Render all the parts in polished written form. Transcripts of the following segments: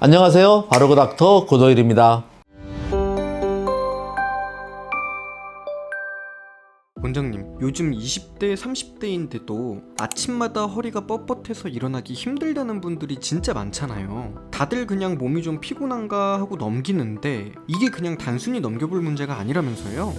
안녕하세요. 바로그 닥터 고도일입니다. 원장님, 요즘 20대, 30대인데도 아침마다 허리가 뻣뻣해서 일어나기 힘들다는 분들이 진짜 많잖아요. 다들 그냥 몸이 좀 피곤한가 하고 넘기는데 이게 그냥 단순히 넘겨볼 문제가 아니라면서요?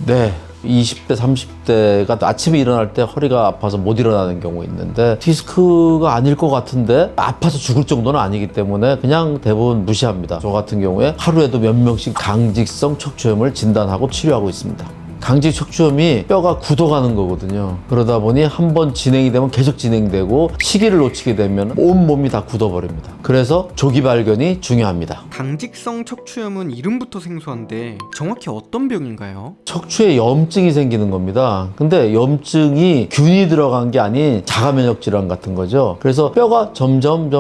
네, 20대, 30대가 아침에 일어날 때 허리가 아파서 못 일어나는 경우 있는데 디스크가 아닐 것 같은데 아파서 죽을 정도는 아니기 때문에 그냥 대부분 무시합니다. 저 같은 경우에 하루에도 몇 명씩 강직성 척추염을 진단하고 치료하고 있습니다. 강직 척추염이 뼈가 굳어가는 거거든요. 그러다 보니 한번 진행이 되면 계속 진행되고 시기를 놓치게 되면 온몸이 다 굳어버립니다. 그래서 조기 발견이 중요합니다. 강직성 척추염은 이름부터 생소한데 정확히 어떤 병인가요? 척추에 염증이 생기는 겁니다. 근데 염증이 균이 들어간 게 아닌 자가면역 질환 같은 거죠. 그래서 뼈가 점점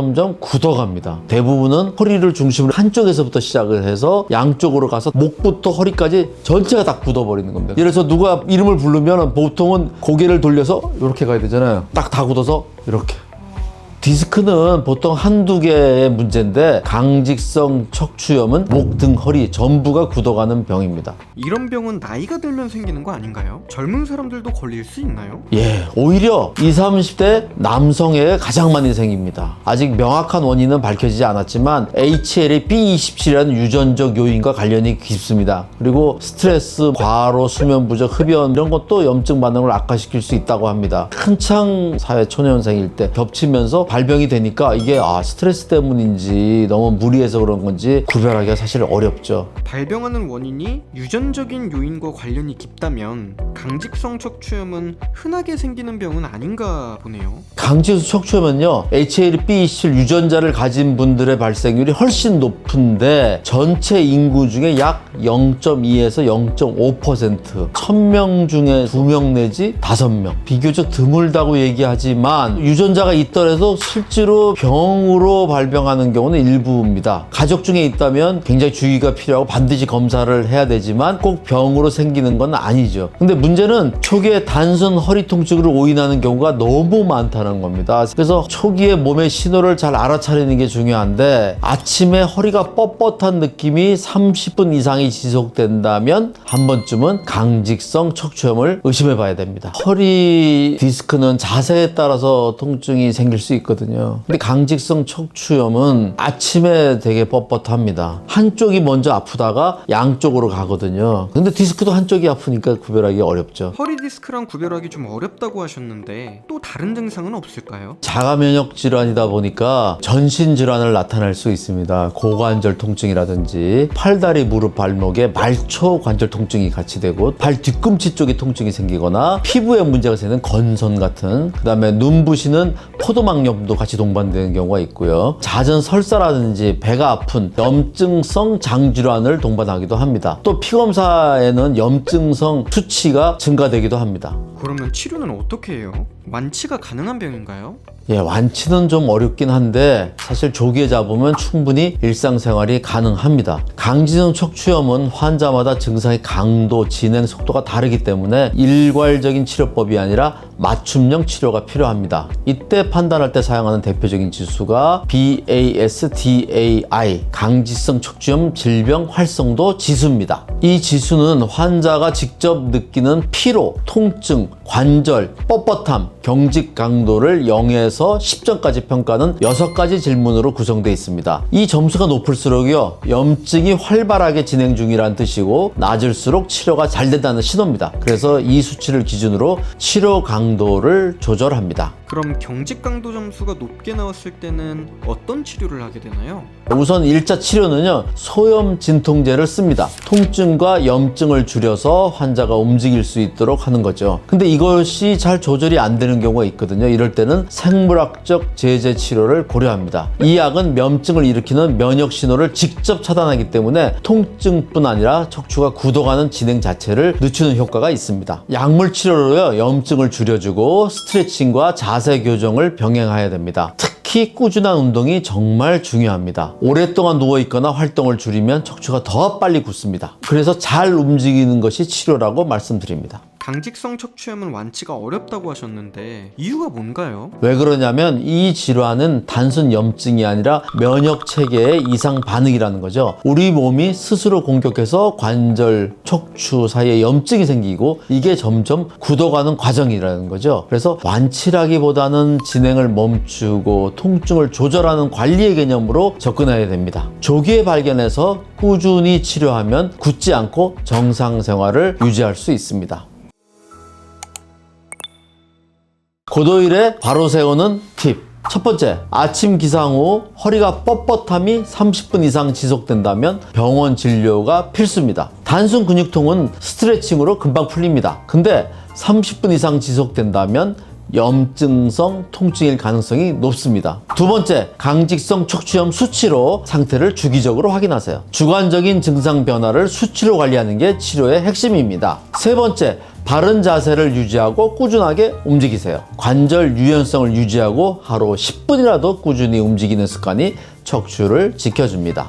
굳어갑니다. 대부분은 허리를 중심으로 한쪽에서부터 시작을 해서 양쪽으로 가서 목부터 허리까지 전체가 다 굳어버리는 겁니다. 예를 들어서 누가 이름을 부르면 보통은 고개를 돌려서 이렇게 가야 되잖아요. 딱 다 굳어서 이렇게. 디스크는 보통 한두 개의 문제인데 강직성 척추염은 목, 등, 허리 전부가 굳어가는 병입니다. 이런 병은 나이가 들면 생기는 거 아닌가요? 젊은 사람들도 걸릴 수 있나요? 예, 오히려 20, 30대 남성에게 가장 많이 생깁니다. 아직 명확한 원인은 밝혀지지 않았지만 HLA-B27이라는 유전적 요인과 관련이 깊습니다. 그리고 스트레스, 과로, 수면 부족, 흡연 이런 것도 염증 반응을 악화시킬 수 있다고 합니다. 한창 사회 초년생일 때 겹치면서 발병이 되니까 이게 스트레스 때문인지 너무 무리해서 그런 건지 구별하기가 사실 어렵죠. 발병하는 원인이 유전적인 요인과 관련이 깊다면 강직성 척추염은 흔하게 생기는 병은 아닌가 보네요. 강직성 척추염은요, HLA-B27 유전자를 가진 분들의 발생률이 훨씬 높은데 전체 인구 중에 약 0.2에서 0.5%, 1000명 중에 2명 내지 5명. 비교적 드물다고 얘기하지만 유전자가 있더라도 실제로 병으로 발병하는 경우는 일부입니다. 가족 중에 있다면 굉장히 주의가 필요하고 반드시 검사를 해야 되지만 꼭 병으로 생기는 건 아니죠. 근데 문제는 초기에 단순 허리 통증으로 오인하는 경우가 너무 많다는 겁니다. 그래서 초기에 몸의 신호를 잘 알아차리는 게 중요한데 아침에 허리가 뻣뻣한 느낌이 30분 이상이 지속된다면 한 번쯤은 강직성 척추염을 의심해 봐야 됩니다. 허리 디스크는 자세에 따라서 통증이 생길 수 있거든요. 근데 강직성 척추염은 아침에 되게 뻣뻣합니다. 한쪽이 먼저 아프다가 양쪽으로 가거든요. 근데 디스크도 한쪽이 아프니까 구별하기 어렵죠. 허리 디스크랑 구별하기 좀 어렵다고 하셨는데 또 다른 증상은 없을까요? 자가면역 질환이다 보니까 전신 질환을 나타낼 수 있습니다. 고관절 통증이라든지 팔다리, 무릎, 발목에 말초 관절 통증이 같이 되고 발 뒤꿈치 쪽에 통증이 생기거나 피부에 문제가 생기는 건선 같은, 그 다음에 눈부시는 포도막염도 같이 동반되는 경우가 있고요. 잦은 설사라든지 배가 아픈 염증성 장질환을 동반하기도 합니다. 또 피검사에는 염증성 수치가 증가되기도 합니다. 그러면 치료는 어떻게 해요? 완치가 가능한 병인가요? 예, 완치는 좀 어렵긴 한데 사실 조기에 잡으면 충분히 일상생활이 가능합니다. 강직성 척추염은 환자마다 증상의 강도, 진행 속도가 다르기 때문에 일괄적인 치료법이 아니라 맞춤형 치료가 필요합니다. 이때 판단할 때 사용하는 대표적인 지수가 BASDAI, 강직성 척추염 질병 활성도 지수입니다. 이 지수는 환자가 직접 느끼는 피로, 통증, 관절, 뻣뻣함, 경직 강도를 0에서 10점까지 평가하는 6가지 질문으로 구성되어 있습니다. 이 점수가 높을수록요, 염증이 활발하게 진행 중이라는 뜻이고 낮을수록 치료가 잘 된다는 신호입니다. 그래서 이 수치를 기준으로 치료 강도를 조절합니다. 그럼 경직 강도 점수가 높게 나왔을 때는 어떤 치료를 하게 되나요? 우선 1차 치료는요, 소염 진통제를 씁니다. 통증과 염증을 줄여서 환자가 움직일 수 있도록 하는 거죠. 근데 이것이 잘 조절이 안 되는 경우가 있거든요. 이럴 때는 생물학적 제재 치료를 고려합니다. 이 약은 염증을 일으키는 면역 신호를 직접 차단하기 때문에 통증뿐 아니라 척추가 굳어가는 진행 자체를 늦추는 효과가 있습니다. 약물 치료로요, 염증을 줄여주고 스트레칭과 자세 교정을 병행해야 됩니다. 특히 꾸준한 운동이 정말 중요합니다. 오랫동안 누워있거나 활동을 줄이면 척추가 더 빨리 굳습니다. 그래서 잘 움직이는 것이 치료라고 말씀드립니다. 강직성 척추염은 완치가 어렵다고 하셨는데 이유가 뭔가요? 왜 그러냐면 이 질환은 단순 염증이 아니라 면역 체계의 이상 반응이라는 거죠. 우리 몸이 스스로 공격해서 관절, 척추 사이에 염증이 생기고 이게 점점 굳어가는 과정이라는 거죠. 그래서 완치라기보다는 진행을 멈추고 통증을 조절하는 관리의 개념으로 접근해야 됩니다. 조기에 발견해서 꾸준히 치료하면 굳지 않고 정상 생활을 유지할 수 있습니다. 고도일에 바로 세우는 팁. 첫 번째, 아침 기상 후 허리가 뻣뻣함이 30분 이상 지속된다면 병원 진료가 필수입니다. 단순 근육통은 스트레칭으로 금방 풀립니다. 근데 30분 이상 지속된다면 염증성 통증일 가능성이 높습니다. 두 번째, 강직성 척추염 수치로 상태를 주기적으로 확인하세요. 주관적인 증상 변화를 수치로 관리하는 게 치료의 핵심입니다. 세 번째, 바른 자세를 유지하고 꾸준하게 움직이세요. 관절 유연성을 유지하고 하루 10분이라도 꾸준히 움직이는 습관이 척추를 지켜줍니다.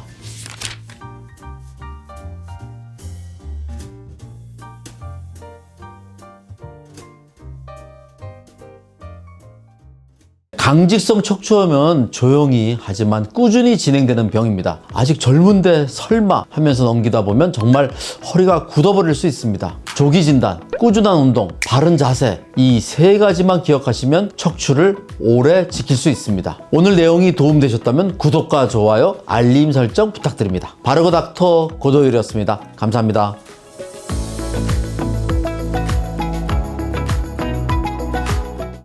강직성 척추염은 조용히 하지만 꾸준히 진행되는 병입니다. 아직 젊은데 설마 하면서 넘기다 보면 정말 허리가 굳어버릴 수 있습니다. 조기 진단, 꾸준한 운동, 바른 자세, 이 세 가지만 기억하시면 척추를 오래 지킬 수 있습니다. 오늘 내용이 도움되셨다면 구독과 좋아요, 알림 설정 부탁드립니다. 바르고 닥터 고도일이었습니다. 감사합니다.